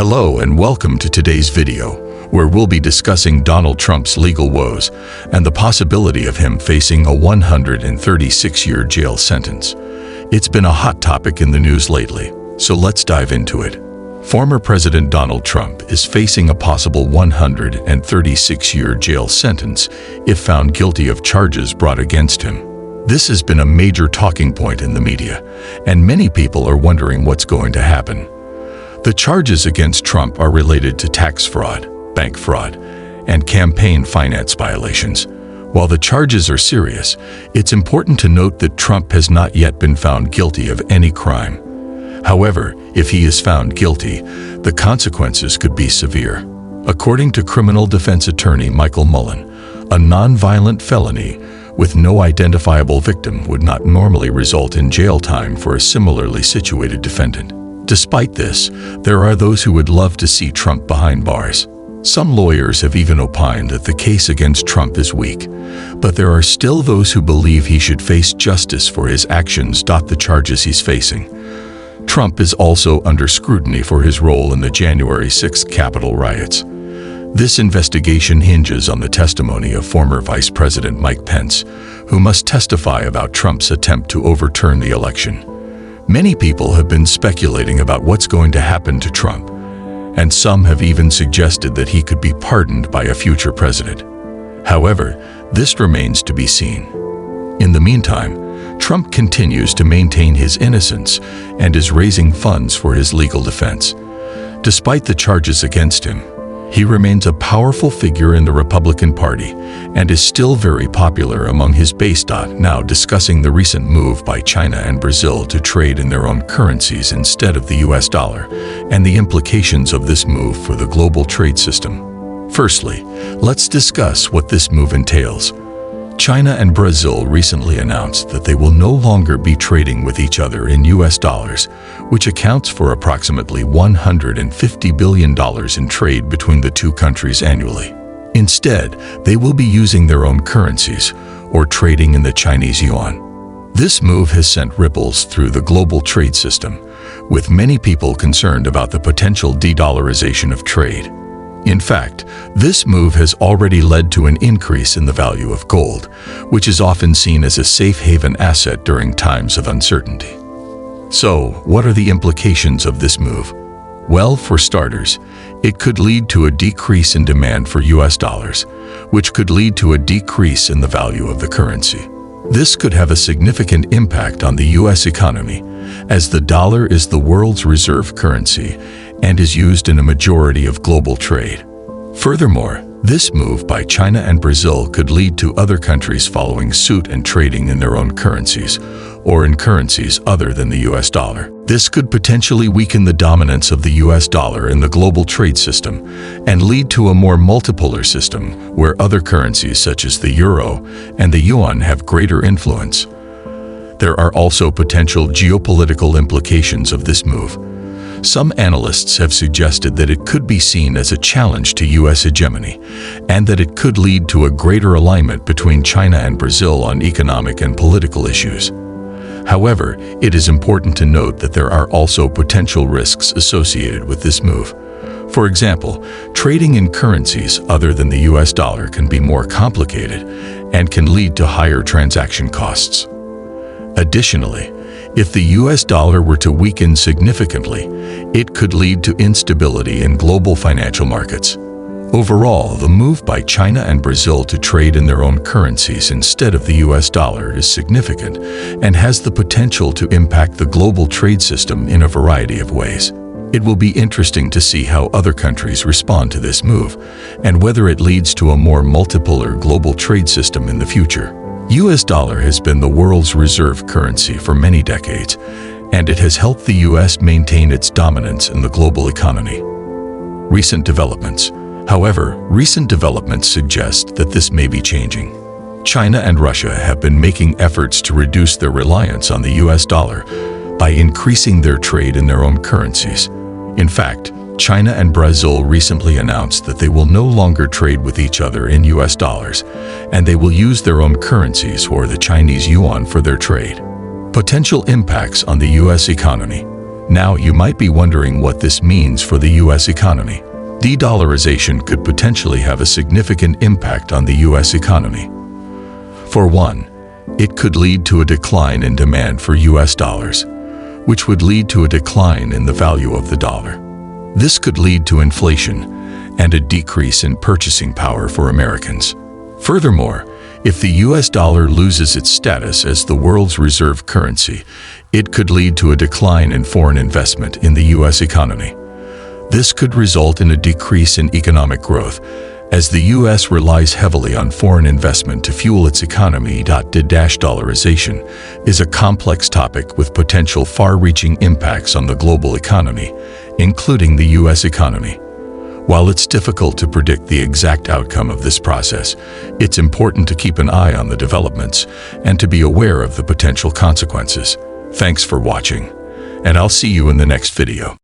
Hello and welcome to today's video, where we'll be discussing Donald Trump's legal woes and the possibility of him facing a 136-year jail sentence. It's been a hot topic in the news lately, so let's dive into it. Former President Donald Trump is facing a possible 136-year jail sentence if found guilty of charges brought against him. This has been a major talking point in the media, and many people are wondering what's going to happen. The charges against Trump are related to tax fraud, bank fraud, and campaign finance violations. While the charges are serious, it's important to note that Trump has not yet been found guilty of any crime. However, if he is found guilty, the consequences could be severe. According to criminal defense attorney Michael Mullen, a non-violent felony with no identifiable victim would not normally result in jail time for a similarly situated defendant. Despite this, there are those who would love to see Trump behind bars. Some lawyers have even opined that the case against Trump is weak, but there are still those who believe he should face justice for his actions. The charges he's facing. Trump is also under scrutiny for his role in the January 6th Capitol riots. This investigation hinges on the testimony of former Vice President Mike Pence, who must testify about Trump's attempt to overturn the election. Many people have been speculating about what's going to happen to Trump, and some have even suggested that he could be pardoned by a future president. However, this remains to be seen. In the meantime, Trump continues to maintain his innocence and is raising funds for his legal defense. Despite the charges against him, he remains a powerful figure in the Republican Party and is still very popular among his base. Now discussing the recent move by China and Brazil to trade in their own currencies instead of the US dollar and the implications of this move for the global trade system. Firstly, let's discuss what this move entails. China and Brazil recently announced that they will no longer be trading with each other in US dollars, which accounts for approximately $150 billion in trade between the two countries annually. Instead, they will be using their own currencies or trading in the Chinese yuan. This move has sent ripples through the global trade system, with many people concerned about the potential de-dollarization of trade. In fact, this move has already led to an increase in the value of gold, which is often seen as a safe haven asset during times of uncertainty. So, what are the implications of this move? Well, for starters, it could lead to a decrease in demand for US dollars, which could lead to a decrease in the value of the currency. This could have a significant impact on the US economy, as the dollar is the world's reserve currency and is used in a majority of global trade. Furthermore, this move by China and Brazil could lead to other countries following suit and trading in their own currencies, or in currencies other than the US dollar. This could potentially weaken the dominance of the US dollar in the global trade system and lead to a more multipolar system where other currencies such as the euro and the yuan have greater influence. There are also potential geopolitical implications of this move. Some analysts have suggested that it could be seen as a challenge to US hegemony, and that it could lead to a greater alignment between China and Brazil on economic and political issues. However, it is important to note that there are also potential risks associated with this move. For example, trading in currencies other than the US dollar can be more complicated and can lead to higher transaction costs. Additionally, if the US dollar were to weaken significantly, it could lead to instability in global financial markets. Overall, the move by China and Brazil to trade in their own currencies instead of the US dollar is significant and has the potential to impact the global trade system in a variety of ways. It will be interesting to see how other countries respond to this move and whether it leads to a more multipolar global trade system in the future. US dollar has been the world's reserve currency for many decades, and it has helped the US maintain its dominance in the global economy. Recent developments suggest that this may be changing. China and Russia have been making efforts to reduce their reliance on the US dollar by increasing their trade in their own currencies. In fact, China and Brazil recently announced that they will no longer trade with each other in US dollars, and they will use their own currencies or the Chinese yuan for their trade. Potential impacts on the US economy. Now, you might be wondering what this means for the U.S. economy. De-dollarization could potentially have a significant impact on the U.S. economy. For one, it could lead to a decline in demand for U.S. dollars, which would lead to a decline in the value of the dollar. This could lead to inflation and a decrease in purchasing power for Americans. Furthermore, if the U.S. dollar loses its status as the world's reserve currency, it could lead to a decline in foreign investment in the U.S. economy. This could result in a decrease in economic growth, as the U.S. relies heavily on foreign investment to fuel its economy. De-dollarization is a complex topic with potential far-reaching impacts on the global economy, including the U.S. economy. While it's difficult to predict the exact outcome of this process, it's important to keep an eye on the developments and to be aware of the potential consequences. Thanks for watching, and I'll see you in the next video.